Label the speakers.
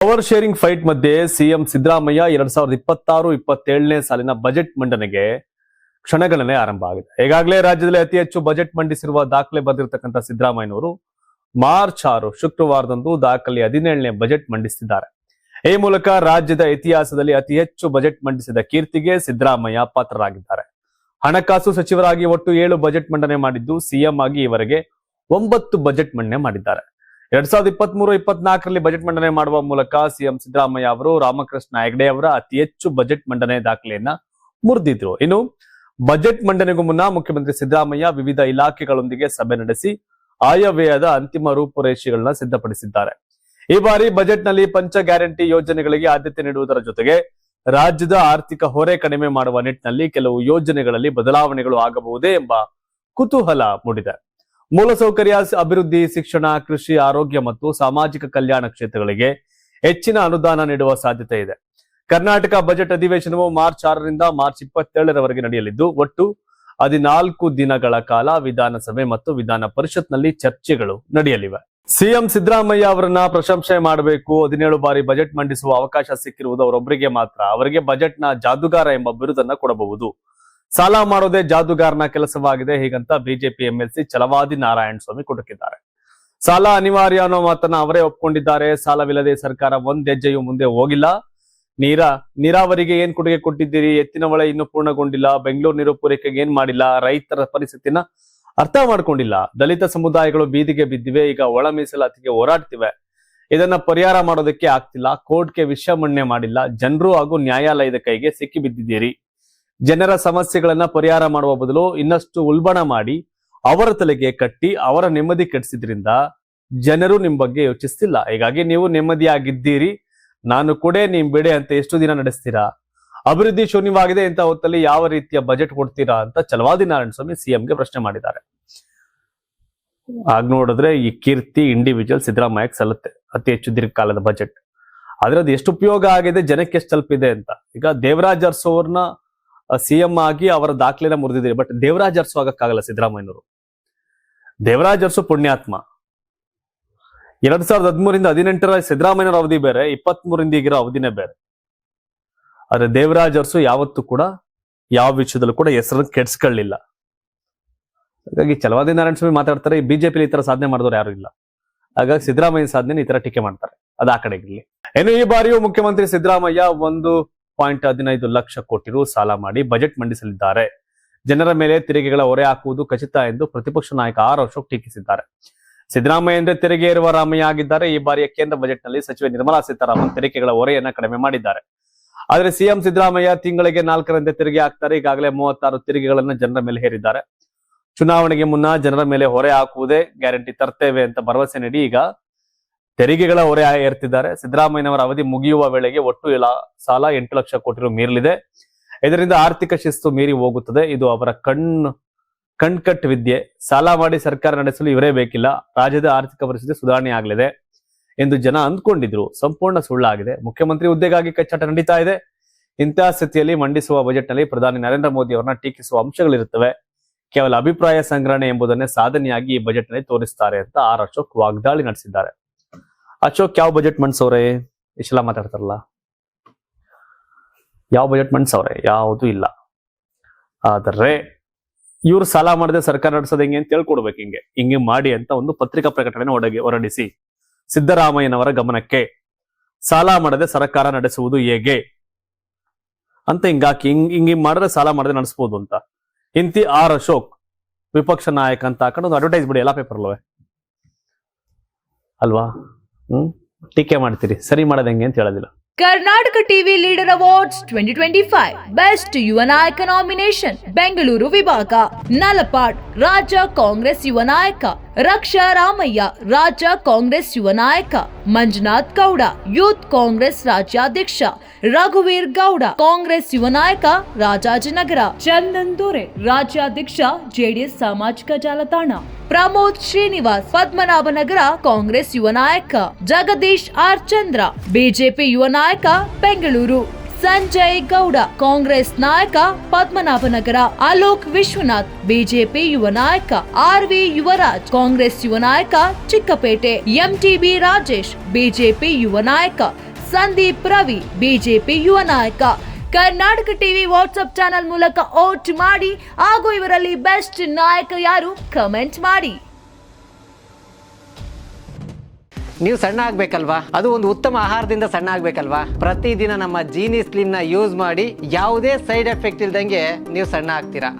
Speaker 1: Power sharing fight ಮಧ್ಯೆ CM Siddaramaiah 2026-27ನೇ ಸಾಲಿನ budget ಮಂಡನೆಗೆ ಕ್ಷಣಗಣನೆ ಆರಂಭ ಆಗಿದೆ. ಈಗಾಗಲೇ ರಾಜ್ಯದಲ್ಲಿ ಅತಿ ಹೆಚ್ಚು ಬಜೆಟ್ ಮಂಡಿಸಿರುವ ದಾಖಲೆ ಬರೆದಿರತಕ್ಕಂಥ ಸಿದ್ದರಾಮಯ್ಯನವರು ಮಾರ್ಚ್ 6 ಶುಕ್ರವಾರದಂದು ದಾಖಲೆ 17ನೇ ಬಜೆಟ್ ಮಂಡಿಸಿದ್ದಾರೆ. ಈ ಮೂಲಕ ರಾಜ್ಯದ ಇತಿಹಾಸದಲ್ಲಿ ಅತಿ ಹೆಚ್ಚು ಬಜೆಟ್ ಮಂಡಿಸಿದ ಕೀರ್ತಿಗೆ ಸಿದ್ದರಾಮಯ್ಯ ಪಾತ್ರರಾಗಿದ್ದಾರೆ. ಹಣಕಾಸು ಸಚಿವರಾಗಿ ಒಟ್ಟು 7 ಬಜೆಟ್ ಮಂಡನೆ ಮಾಡಿದ್ದು, ಸಿಎಂ ಆಗಿ ಈವರೆಗೆ 9 ಬಜೆಟ್ ಮಂಡನೆ ಮಾಡಿದ್ದಾರೆ. 2023-24ರಲ್ಲಿ ಬಜೆಟ್ ಮಂಡನೆ ಮಾಡುವ ಮೂಲಕ ಸಿಎಂ ಸಿದ್ದರಾಮಯ್ಯ ಅವರು ರಾಮಕೃಷ್ಣ ಹೆಗಡೆ ಅವರ ಅತಿ ಹೆಚ್ಚು ಬಜೆಟ್ ಮಂಡನೆ ದಾಖಲೆಯನ್ನ ಮುರಿದಿದ್ರು. ಇನ್ನು ಬಜೆಟ್ ಮಂಡನೆಗೂ ಮುನ್ನ ಮುಖ್ಯಮಂತ್ರಿ ಸಿದ್ದರಾಮಯ್ಯ ವಿವಿಧ ಇಲಾಖೆಗಳೊಂದಿಗೆ ಸಭೆ ನಡೆಸಿ ಆಯವ್ಯಯದ ಅಂತಿಮ ರೂಪುರೇಷೆಗಳನ್ನ ಸಿದ್ಧಪಡಿಸಿದ್ದಾರೆ. ಈ ಬಾರಿ ಬಜೆಟ್ನಲ್ಲಿ ಪಂಚ ಗ್ಯಾರಂಟಿ ಯೋಜನೆಗಳಿಗೆ ಆದ್ಯತೆ ನೀಡುವುದರ ಜೊತೆಗೆ ರಾಜ್ಯದ ಆರ್ಥಿಕ ಹೊರೆ ಕಡಿಮೆ ಮಾಡುವ ನಿಟ್ಟಿನಲ್ಲಿ ಕೆಲವು ಯೋಜನೆಗಳಲ್ಲಿ ಬದಲಾವಣೆಗಳು ಆಗಬಹುದೇ ಎಂಬ ಕುತೂಹಲ ಮೂಡಿದೆ. ಮೂಲಸೌಕರ್ಯ ಅಭಿವೃದ್ಧಿ, ಶಿಕ್ಷಣ, ಕೃಷಿ, ಆರೋಗ್ಯ ಮತ್ತು ಸಾಮಾಜಿಕ ಕಲ್ಯಾಣ ಕ್ಷೇತ್ರಗಳಿಗೆ ಹೆಚ್ಚಿನ ಅನುದಾನ ನೀಡುವ ಸಾಧ್ಯತೆ ಇದೆ. ಕರ್ನಾಟಕ ಬಜೆಟ್ ಅಧಿವೇಶನವು ಮಾರ್ಚ್ 6ರಿಂದ ಮಾರ್ಚ್ 27ರವರೆಗೆ ನಡೆಯಲಿದ್ದು, ಒಟ್ಟು 14 ದಿನಗಳ ಕಾಲ ವಿಧಾನಸಭೆ ಮತ್ತು ವಿಧಾನ ಪರಿಷತ್ನಲ್ಲಿ ಚರ್ಚೆಗಳು ನಡೆಯಲಿವೆ. ಸಿಎಂ ಸಿದ್ದರಾಮಯ್ಯ ಅವರನ್ನ ಪ್ರಶಂಸೆ ಮಾಡಬೇಕು. 17 ಬಾರಿ ಬಜೆಟ್ ಮಂಡಿಸುವ ಅವಕಾಶ ಸಿಕ್ಕಿರುವುದು ಅವರೊಬ್ಬರಿಗೆ ಮಾತ್ರ. ಅವರಿಗೆ ಬಜೆಟ್ನ ಜಾದುಗಾರ ಎಂಬ ಬಿರುದನ್ನ ಕೊಡಬಹುದು. ಸಾಲ ಮಾಡೋದೇ ಜಾದುಗಾರನ ಕೆಲಸವಾಗಿದೆ, ಹೀಗಂತ ಬಿಜೆಪಿ ಎಂಎಲ್ಸಿ ಛಲವಾದಿ ನಾರಾಯಣಸ್ವಾಮಿ ಕುಟುಕಿದ್ದಾರೆ. ಸಾಲ ಅನಿವಾರ್ಯ ಅನ್ನೋ ಮಾತನ್ನ ಅವರೇ ಒಪ್ಕೊಂಡಿದ್ದಾರೆ. ಸಾಲವಿಲ್ಲದೆ ಸರ್ಕಾರ ಒಂದ್ ಹೆಜ್ಜೆಯೂ ಮುಂದೆ ಹೋಗಿಲ್ಲ. ನೀರಾವರಿಗೆ ಏನ್ ಕೊಡುಗೆ ಕೊಟ್ಟಿದ್ದೀರಿ? ಎತ್ತಿನ ಹೊಳೆ ಇನ್ನೂ ಪೂರ್ಣಗೊಂಡಿಲ್ಲ. ಬೆಂಗಳೂರು ನೀರು ಪೂರೈಕೆಗೆ ಏನ್ ಮಾಡಿಲ್ಲ. ರೈತರ ಪರಿಸ್ಥಿತಿನ ಅರ್ಥ ಮಾಡ್ಕೊಂಡಿಲ್ಲ. ದಲಿತ ಸಮುದಾಯಗಳು ಬೀದಿಗೆ ಬಿದ್ದಿವೆ. ಈಗ ಒಳ ಮೀಸಲಾತಿಗೆ ಹೋರಾಡ್ತಿವೆ. ಇದನ್ನ ಪರಿಹಾರ ಮಾಡೋದಕ್ಕೆ ಆಗ್ತಿಲ್ಲ. ಕೋರ್ಟ್ಗೆ ವಿಷಯ ಮಾಡಿಲ್ಲ. ಜನರು ಹಾಗೂ ನ್ಯಾಯಾಲಯದ ಕೈಗೆ ಸಿಕ್ಕಿ ಬಿದ್ದಿದ್ದೀರಿ. ಜನರ ಸಮಸ್ಯೆಗಳನ್ನ ಪರಿಹಾರ ಮಾಡುವ ಬದಲು ಇನ್ನಷ್ಟು ಉಲ್ಬಣ ಮಾಡಿ ಅವರ ತಲೆಗೆ ಕಟ್ಟಿ ಅವರ ನೆಮ್ಮದಿ ಕೆಡಿಸಿದ್ರಿಂದ ಜನರು ನಿಮ್ ಬಗ್ಗೆ ಯೋಚಿಸ್ತಿಲ್ಲ. ಹೀಗಾಗಿ ನೀವು ನೆಮ್ಮದಿಯಾಗಿದ್ದೀರಿ, ನಾನು ಕೂಡ ನಿಮ್ ಬಿಡೆ ಅಂತ ಎಷ್ಟು ದಿನ ನಡೆಸ್ತೀರಾ? ಅಭಿವೃದ್ಧಿ ಶೂನ್ಯವಾಗಿದೆ ಅಂತ ಹೊತ್ತಲ್ಲಿ ಯಾವ ರೀತಿಯ ಬಜೆಟ್ ಕೊಡ್ತೀರಾ ಅಂತ ಛಲವಾದಿ ನಾರಾಯಣಸ್ವಾಮಿ ಸಿಎಂಗೆ ಪ್ರಶ್ನೆ ಮಾಡಿದ್ದಾರೆ. ಆಗ ನೋಡಿದ್ರೆ ಈ ಕೀರ್ತಿ ಇಂಡಿವಿಜುವಲ್ ಸಿದ್ದರಾಮಯ್ಯಗೆ ಸಲ್ಲುತ್ತೆ, ಅತಿ ಹೆಚ್ಚು ದೀರ್ಘಕಾಲದ ಬಜೆಟ್. ಆದ್ರೆ ಅದು ಎಷ್ಟು ಉಪಯೋಗ ಆಗಿದೆ, ಜನಕ್ಕೆ ಎಷ್ಟು ತಲುಪಿದೆ ಅಂತ. ಈಗ ದೇವರಾಜ್ ಅರಸು ಅವ್ರನ್ನ ಸಿಎಂ ಆಗಿ ಅವರ ದಾಖಲೆನ ಮುರಿದಿದೆ. ಬಟ್ ದೇವರಾಜ್ ಅರಸು ಆಗಕ್ಕಾಗಲ್ಲ ಸಿದ್ದರಾಮಯ್ಯನವರು. ದೇವರಾಜ್ ಅರಸು ಪುಣ್ಯಾತ್ಮ. 2013-18 ಸಿದ್ದರಾಮಯ್ಯನವರ ಅವಧಿ ಬೇರೆ, 23ರಿಂದ ಈಗಿರೋ ಅವಧಿನೇ ಬೇರೆ. ಆದ್ರೆ ದೇವರಾಜ್ ಅರಸು ಯಾವತ್ತೂ ಕೂಡ ಯಾವ ವಿಷಯದಲ್ಲೂ ಕೂಡ ಹೆಸರನ್ನು ಕೆಡ್ಸ್ಕೊಳ್ಳಿಲ್ಲ. ಹಾಗಾಗಿ ಛಲವಾದಿ ನಾರಾಯಣಸ್ವಾಮಿ ಮಾತಾಡ್ತಾರೆ, ಈ ಬಿಜೆಪಿ ಈ ತರ ಸಾಧನೆ ಮಾಡಿದವರು ಯಾರು ಇಲ್ಲ. ಹಾಗಾಗಿ ಸಿದ್ದರಾಮಯ್ಯ ಸಾಧನೆ ಈ ತರ ಟೀಕೆ ಮಾಡ್ತಾರೆ. ಅದು ಆ ಕಡೆಗಿರ್ಲಿ. ಇನ್ನು ಈ ಬಾರಿಯೂ ಮುಖ್ಯಮಂತ್ರಿ ಸಿದ್ದರಾಮಯ್ಯ 1.15 ಲಕ್ಷ ಕೋಟಿ ರು ಸಾಲ ಮಾಡಿ ಬಜೆಟ್ ಮಂಡಿಸಲಿದ್ದಾರೆ. ಜನರ ಮೇಲೆ ತೆರಿಗೆಗಳ ಹೊರೆ ಹಾಕುವುದು ಖಚಿತ ಎಂದು ಪ್ರತಿಪಕ್ಷ ನಾಯಕ ಆರ್ ಅಶೋಕ್ ಟೀಕಿಸಿದ್ದಾರೆ. ಸಿದ್ದರಾಮಯ್ಯ ಎಂದೇ ತೆರಿಗೆ ಏರುವ ರಾಮಯ್ಯ ಆಗಿದ್ದಾರೆ. ಈ ಬಾರಿಯ ಕೇಂದ್ರ ಬಜೆಟ್ ನಲ್ಲಿ ಸಚಿವೆ ನಿರ್ಮಲಾ ಸೀತಾರಾಮನ್ ತೆರಿಗೆಗಳ ಹೊರೆಯನ್ನ ಕಡಿಮೆ ಮಾಡಿದ್ದಾರೆ. ಆದ್ರೆ ಸಿಎಂ ಸಿದ್ದರಾಮಯ್ಯ ತಿಂಗಳಿಗೆ 4ರಂತೆ ತೆರಿಗೆ ಹಾಕ್ತಾರೆ. ಈಗಾಗಲೇ 36 ತೆರಿಗೆಗಳನ್ನ ಜನರ ಮೇಲೆ ಹೇರಿದ್ದಾರೆ. ಚುನಾವಣೆಗೆ ಮುನ್ನ ಜನರ ಮೇಲೆ ಹೊರೆ ಹಾಕುವುದೇ ಗ್ಯಾರಂಟಿ ತರ್ತೇವೆ ಅಂತ ಭರವಸೆ ನೀಡಿ ಈಗ ತೆರಿಗೆಗಳ ಹೊರೆ ಏರ್ತಿದ್ದಾರೆ. ಸಿದ್ದರಾಮಯ್ಯನವರ ಅವಧಿ ಮುಗಿಯುವ ವೇಳೆಗೆ ಒಟ್ಟು ಸಾಲ 8 ಲಕ್ಷ ಕೋಟಿ ರು ಮೀರಲಿದೆ. ಇದರಿಂದ ಆರ್ಥಿಕ ಶಿಸ್ತು ಮೀರಿ ಹೋಗುತ್ತದೆ. ಇದು ಅವರ ಕಣ್ಕಟ್ ವಿದ್ಯೆ. ಸಾಲ ಮಾಡಿ ಸರ್ಕಾರ ನಡೆಸಲು ಇವರೇ ಬೇಕಿಲ್ಲ. ರಾಜ್ಯದ ಆರ್ಥಿಕ ಪರಿಸ್ಥಿತಿ ಸುಧಾರಣೆ ಆಗಲಿದೆ ಎಂದು ಜನ ಅಂದ್ಕೊಂಡಿದ್ರು. ಸಂಪೂರ್ಣ ಸುಳ್ಳಾಗಿದೆ. ಮುಖ್ಯಮಂತ್ರಿ ಹುದ್ದೆಗಾಗಿ ಕಚ್ಚಾಟ ನಡೀತಾ ಇದೆ. ಇಂತಹ ಸ್ಥಿತಿಯಲ್ಲಿ ಮಂಡಿಸುವ ಬಜೆಟ್ ನಲ್ಲಿ ಪ್ರಧಾನಿ ನರೇಂದ್ರ ಮೋದಿ ಅವರನ್ನ ಟೀಕಿಸುವ ಅಂಶಗಳಿರುತ್ತವೆ. ಕೇವಲ ಅಭಿಪ್ರಾಯ ಸಂಗ್ರಹಣೆ ಎಂಬುದನ್ನೇ ಸಾಧನೆಯಾಗಿ ಈ ಬಜೆಟ್ ನಲ್ಲಿ ತೋರಿಸ್ತಾರೆ ಅಂತ ಆರ್ ಅಶೋಕ್ ವಾಗ್ದಾಳಿ ನಡೆಸಿದ್ದಾರೆ. ಅಶೋಕ್ ಯಾವ ಬಜೆಟ್ ಮಂಡಿಸವ್ರೆ? ಇಷ್ಟೆಲ್ಲ ಮಾತಾಡ್ತಾರಲ್ಲ, ಯಾವ ಬಜೆಟ್ ಮಂಡಿಸವ್ರೆ? ಯಾವುದು ಇಲ್ಲ. ಆದರೆ ಇವ್ರು ಸಾಲ ಮಾಡದೆ ಸರ್ಕಾರ ನಡೆಸೋದು ಹೆಂಗೆ ಅಂತ ಹೇಳ್ಕೊಡ್ಬೇಕು. ಹಿಂಗೆ ಮಾಡಿ ಅಂತ ಒಂದು ಪತ್ರಿಕಾ ಪ್ರಕಟಣೆ ಹೊರಡಿಸಿ ಸಿದ್ದರಾಮಯ್ಯನವರ ಗಮನಕ್ಕೆ ಸಾಲ ಮಾಡದೆ ಸರ್ಕಾರ ನಡೆಸುವುದು ಹೇಗೆ ಅಂತ ಹಿಂಗಾಕಿ ಹಿಂಗೆ ಮಾಡಿದ್ರೆ ಸಾಲ ಮಾಡದೆ ನಡೆಸಬಹುದು ಅಂತ ಇಂತಿ ಆರ್ ಅಶೋಕ್ ವಿಪಕ್ಷ ನಾಯಕ ಅಂತ ಹಾಕೊಂಡು ಒಂದು ಅಡ್ವರ್ಟೈಸ್ ಬಿಡಿ ಎಲ್ಲ ಪೇಪರ್ಲವೇ ಅಲ್ವಾ? ಟೀಕೆ ಮಾಡ್ತೀರಿ, ಸರಿ ಮಾಡೋದು ಹೆಂಗೆ ಅಂತ ಹೇಳೋದಿಲ್ಲ.
Speaker 2: Karnataka TV leader awards 2025 best ಯುವ ನಾಯಕ ನಾಮಿನೇಷನ್ ಬೆಂಗಳೂರು ವಿಭಾಗ. ನಲಪಾಡ್ ರಾಜ್ಯ ಕಾಂಗ್ರೆಸ್ ಯುವ ನಾಯಕ ರಕ್ಷಾ ರಾಮಯ್ಯ, ರಾಜ್ಯ ಕಾಂಗ್ರೆಸ್ ಯುವ ನಾಯಕ ಮಂಜುನಾಥ್ ಗೌಡ, ಯೂತ್ ಕಾಂಗ್ರೆಸ್ ರಾಜ್ಯಾಧ್ಯಕ್ಷ ರಘುವೀರ್ ಗೌಡ, ಕಾಂಗ್ರೆಸ್ ಯುವ ನಾಯಕ ರಾಜಾಜಿನಗರ ಚಂದನ್ ದೊರೆ, ರಾಜ್ಯಾಧ್ಯಕ್ಷ ಜೆಡಿಎಸ್ ಸಾಮಾಜಿಕ ಜಾಲತಾಣ ಪ್ರಮೋದ್ ಶ್ರೀನಿವಾಸ್, ಪದ್ಮನಾಭನಗರ ಕಾಂಗ್ರೆಸ್ ಯುವ ನಾಯಕ ಜಗದೀಶ್ ಆರ್ ಚಂದ್ರ, ಬಿಜೆಪಿ ಯುವ ನಾಯಕ ಬೆಂಗಳೂರು ಸಂಜಯ್ ಗೌಡ, ಕಾಂಗ್ರೆಸ್ ನಾಯಕ ಪದ್ಮನಾಭನಗರ ಅಲೋಕ್ ವಿಶ್ವನಾಥ್, ಬಿಜೆಪಿ ಯುವ ನಾಯಕ ಆರ್ವಿ ಯುವರಾಜ್, ಕಾಂಗ್ರೆಸ್ ಯುವ ನಾಯಕ ಚಿಕ್ಕಪೇಟೆ ಎಂಟಿಬಿ ರಾಜೇಶ್, ಬಿಜೆಪಿ ಯುವ ನಾಯಕ ಸಂದೀಪ್ ರವಿ ಬಿಜೆಪಿ ಯುವ ನಾಯಕ. ಕರ್ನಾಟಕ ಟಿವಿ ವಾಟ್ಸ್ಆಪ್ ಚಾನೆಲ್ ಮೂಲಕ ವೋಟ್ ಮಾಡಿ ಹಾಗೂ ಇವರಲ್ಲಿ ಬೆಸ್ಟ್ ನಾಯಕ ಯಾರು ಕಮೆಂಟ್ ಮಾಡಿ.
Speaker 3: ನೀವು ಸಣ್ಣ ಆಗ್ಬೇಕಲ್ವಾ? ಅದು ಒಂದು ಉತ್ತಮ ಆಹಾರದಿಂದ ಸಣ್ಣ ಆಗ್ಬೇಕಲ್ವಾ? ಪ್ರತಿದಿನ ನಮ್ಮ ಜೀನಿ ಸ್ಲಿಮ್ ನ ಯೂಸ್ ಮಾಡಿ ಯಾವುದೇ ಸೈಡ್ ಎಫೆಕ್ಟ್ ಇಲ್ದಂಗೆ ನೀವು ಸಣ್ಣ ಆಗ್ತೀರಾ.